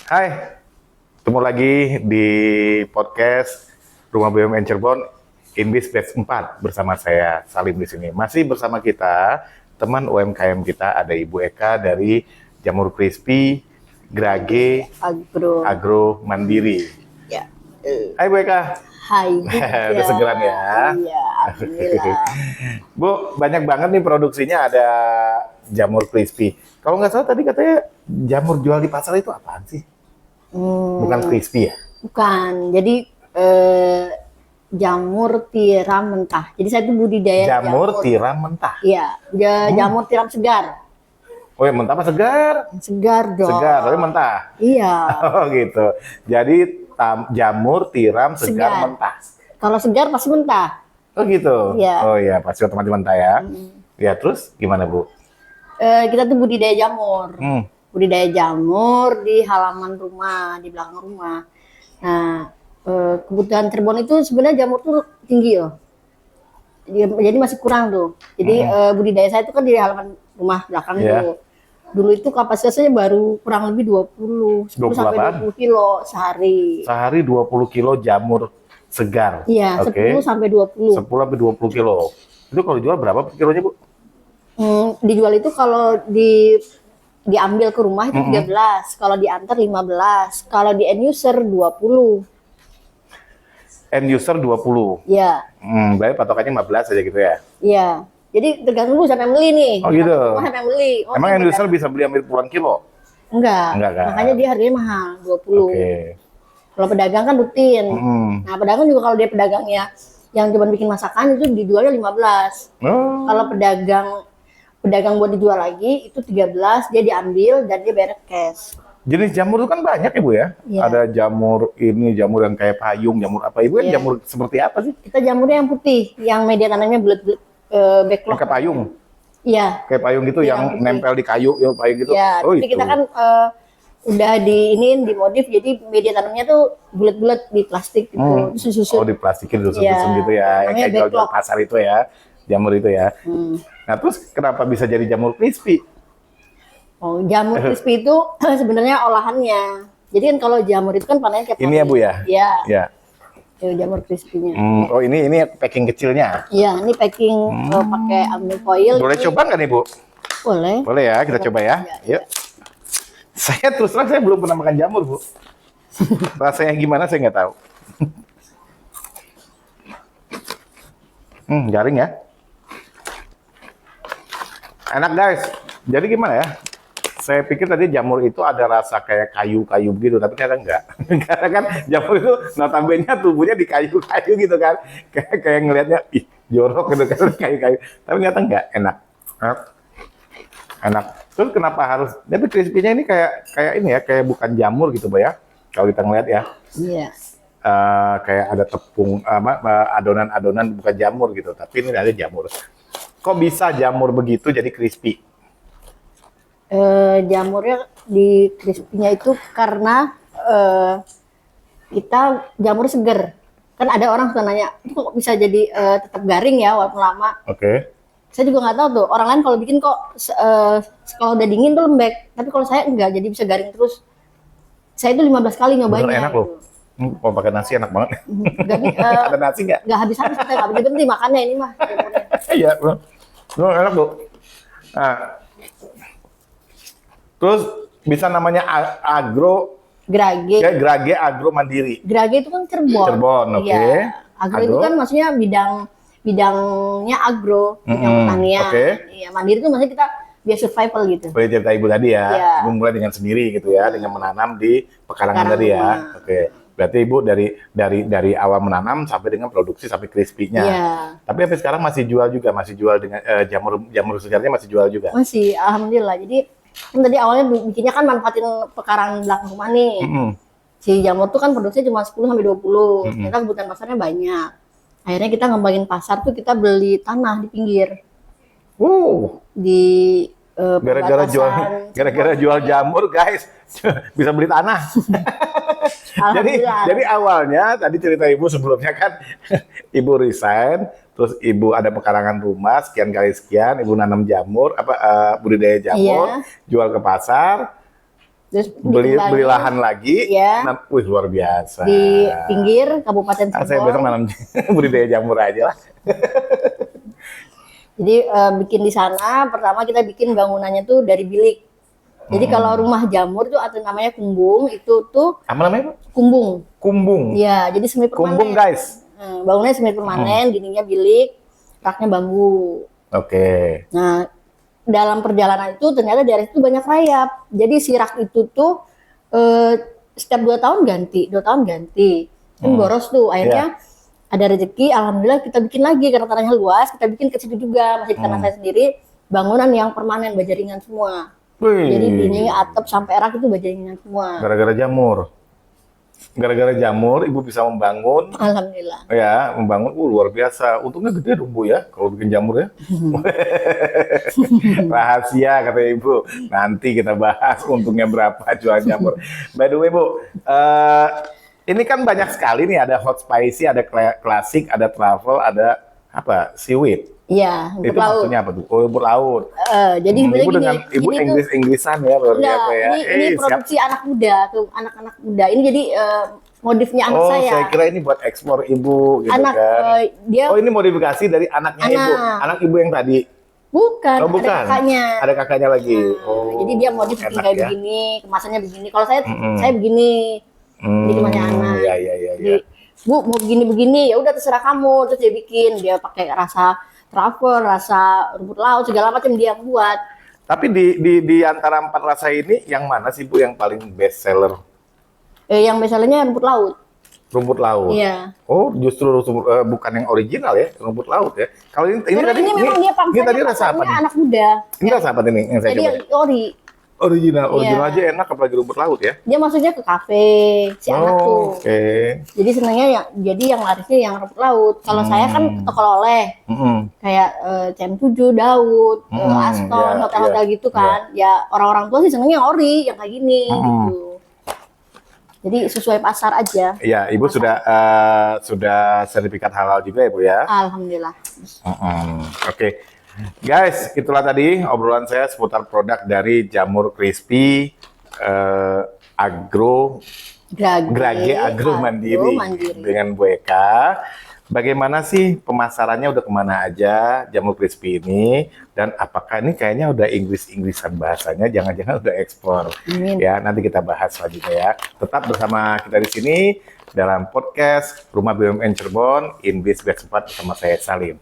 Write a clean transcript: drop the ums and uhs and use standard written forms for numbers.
Hai, ketemu lagi di podcast Rumah BUMN Cirebon Inbis Batch 4 bersama saya Salim di sini. Masih bersama kita teman UMKM kita ada Ibu Eka dari Jamur Crispy Grage Agro Mandiri. Ya. Hai Bu Eka. Hai. Udah segeran ya. Iya, alhamdulillah. Bu, banyak banget nih produksinya, ada Jamur Crispy. Kalau nggak salah tadi katanya jamur jual di pasar itu apaan sih? Bukan crispy ya? Bukan. Jadi jamur tiram mentah. Jadi saya itu budidaya Jamur tiram mentah. Iya, jamur tiram segar. Oh ya, mentah apa segar? Segar dong. Segar, tapi mentah. Iya. Oh gitu. Jadi jamur tiram segar mentah. Kalau segar pasti mentah. Oh gitu. Iya. Oh ya, pasti otomatis mentah ya. Ya terus gimana Bu? Kita tuh budidaya jamur. Budidaya jamur di halaman rumah, di belakang rumah. Nah, kebutuhan Cirebon itu sebenarnya jamur tuh tinggi loh. Jadi masih kurang tuh. Jadi budidaya saya itu kan di halaman rumah belakang tuh. Dulu itu kapasitasnya baru kurang lebih 10 sampai 20 kilo sehari. Sehari 20 kilo jamur segar? Iya, okay. 10 sampai 20. 10 sampai 20 kilo. Itu kalau jual berapa per kilonya Bu? Dijual itu kalau diambil ke rumah itu 13, kalau diantar 15, kalau di end user 20. End user 20? Iya. Berarti patokannya 15 aja gitu ya? Iya. Jadi tergantung siapa yang beli nih. Oh gitu? Siapa yang beli. Emang end user bisa beli ambil puluhan kilo? Enggak kan? Makanya dia harganya mahal, 20. Kalau pedagang kan rutin. Nah pedagang juga kalau dia pedagangnya yang cuma bikin masakan itu dijualnya 15. Kalau pedagang buat dijual lagi itu 13, dia diambil dan dia bayar cash. Jenis jamur itu kan banyak ya Bu ya? Ada jamur ini, jamur yang kayak payung, jamur apa? Ibu kan jamur seperti apa sih? Kita jamurnya yang putih, yang media tanamnya bulat-bulat backlog. Kayak payung? Iya. Kayak payung gitu yang nempel di kayu, ya payung gitu? Iya, tapi kita kan udah dimodif, jadi media tanamnya tuh bulat-bulat di plastik gitu, disusun. Oh diplastikin, disusun gitu ya, yang kayak jual pasar itu ya, jamur itu ya. Nah terus kenapa bisa jadi jamur crispy? Oh, jamur crispy itu sebenarnya olahannya. Jadi kan kalau jamur itu kan panennya tiap hari. Ini ya Bu ya? Iya. Ya. Jamur crispy-nya. Oh ini packing kecilnya? Iya, ini packing pakai aluminum foil. Boleh coba nggak nih Bu? Boleh. Boleh ya, kita coba ya. Yuk. Saya terus terang saya belum pernah makan jamur Bu. Rasanya gimana saya nggak tahu. Garing ya. Enak guys. Jadi gimana ya? Saya pikir tadi jamur itu ada rasa kayak kayu-kayu gitu, tapi ternyata enggak. Karena kan jamur itu notabene tubuhnya di kayu-kayu gitu kan. Kayak ngelihatnya, ih jorok gitu kan, kayu-kayu. Tapi ternyata enggak, enak. Enak. Terus kenapa harus, tapi crispy-nya ini kayak ini ya, kayak bukan jamur gitu Bu ya. Kalau kita ngeliat ya. Iya. Kayak ada tepung, adonan-adonan bukan jamur gitu, tapi ini ada jamur. Kok bisa jamur begitu jadi crispy? Jamurnya di crispy-nya itu karena kita jamur seger. Kan ada orang suka nanya, itu kok bisa jadi tetap garing ya walaupun lama. Oke. Saya juga nggak tahu tuh, orang lain kalau bikin kok kalau udah dingin tuh lembek, tapi kalau saya enggak, jadi bisa garing terus. Saya itu 15 kali nyobainnya. Bener enak loh. Kalau pakai nasi enak banget. Ada nasi nggak? Nggak habis-habis, kita nggak berhenti makannya ini mah. Iya, enak Bu. Nah, terus bisa namanya Grage. Grage Agro Mandiri. Grage itu kan Cirebon. Cirebon, oke. Iya. Agro itu kan maksudnya bidangnya agro, bidang pertanian. Iya, mandiri itu maksudnya kita biar survival gitu. Seperti cerita Ibu tadi ya, iya. Ibu mulai dengan sendiri gitu ya, dengan menanam di pekarangan tadi ya. Oke. Berarti Ibu dari awal menanam sampai dengan produksi sampai crispy-nya. Iya. Tapi sampai sekarang masih jual juga, masih jual dengan jamur segarnya masih jual juga. Masih, alhamdulillah. Jadi kan tadi awalnya bikinnya kan manfaatin pekarangan belakang rumah nih. Si jamur tuh kan produksinya cuma 10 sampai 20. Ternyata kebutuhan pasarnya banyak. Akhirnya kita ngembangin pasar tuh, kita beli tanah di pinggir. Di gara-gara jual jamur guys, bisa beli tanah. jadi awalnya tadi cerita Ibu sebelumnya kan Ibu resign, terus Ibu ada pekarangan rumah sekian kali sekian, Ibu nanam jamur, budidaya jamur, jual ke pasar. Terus beli dikembangin lahan lagi. ya. Wih, luar biasa. Di pinggir Kabupaten Saya besok Cirebon. nanam budidaya jamur aja lah. Jadi bikin di sana, pertama kita bikin bangunannya tuh dari bilik. Jadi kalau rumah jamur tuh atau namanya kumbung, itu tuh Apa namanya, Bu? kumbung. Kumbung. Iya, jadi semi permanen. Kumbung, guys. Bangunannya semi permanen, dindingnya bilik, raknya bambu. Oke. Nah, dalam perjalanan itu ternyata daerah itu banyak rayap. Jadi si rak itu tuh setiap 2 tahun ganti, 2 tahun ganti. Kan boros tuh. Akhirnya ada rezeki, alhamdulillah kita bikin lagi karena tanahnya luas, kita bikin ke situ juga, masih di tanah saya sendiri, bangunan yang permanen baja ringan semua. Wih. Jadi dinding, atap sampai rak itu baja ringan semua. Gara-gara jamur. Gara-gara jamur, Ibu bisa membangun. Alhamdulillah. Ya, membangun. Luar biasa. Untungnya gede dong, Bu, ya, kalau bikin jamur ya. Rahasia, kata Ibu. Nanti kita bahas untungnya berapa jual jamur. By the way, Bu, ini kan banyak sekali nih. Ada hot spicy, ada klasik, ada travel, ada apa? Seaweed. Iya, rumput Itu laut. maksudnya apa tuh? Oh, rumput laut. Jadi Ibu sebenarnya dengan gini, Ibu ini tuh Inggris-Inggrisan ya, luar enggak, biasa ya. ini Siap. produksi anak muda tuh, anak-anak muda. Ini jadi modifnya anak Oh, saya. saya kira ini buat ekspor Ibu gitu Anak kan. dia Oh, ini modifikasi dari anaknya Ibu. Anak Ibu yang tadi. bukan, Oh, bukan. ada kakaknya. Ada kakaknya lagi. Oh. Jadi dia modif enak kayak ya. begini, kemasannya begini. Kalau saya begini. Jadi kemasannya anak. Ya. Jadi, Bu mau begini-begini, ya udah terserah kamu. Terus dia bikin, dia pakai rasa truffle, rasa rumput laut, segala macam dia buat. Tapi di antara 4 rasa ini, yang mana sih Bu yang paling best seller? Yang misalnya rumput laut. Rumput laut. Iya. Oh, justru bukan yang original ya, rumput laut ya. Kalau ini Karena tadi ini memang dia ini tadi rasa apa nih? anak muda. Ini rasa apa nih yang saya Jadi coba? ori. Original Iya. aja enak, apalagi rumput laut ya. Dia maksudnya ke kafe si anak tuh. Oke. Jadi senangnya yang larisnya yang rumput laut. Kalau saya kan toko oleh kayak CM7, Daud, Aston, ya, hotel-hotel ya, gitu kan. Ya orang-orang tua sih senangnya yang ori, yang kayak gini gitu. Jadi sesuai pasar aja. Iya, Ibu sudah sertifikat halal juga ya, Bu ya. Alhamdulillah. Oke. Guys, itulah tadi obrolan saya seputar produk dari Jamur Crispy Agro Grage Agro Mandiri dengan Bu Eka. Bagaimana sih pemasarannya, udah kemana aja Jamur Crispy ini, dan apakah ini kayaknya udah Inggris-Inggrisan bahasanya, jangan-jangan udah ekspor. Amin. Ya, nanti kita bahas selanjutnya ya. Tetap bersama kita di sini dalam podcast Rumah BUMN Cirebon, Inggris Best 4 bersama saya Salim.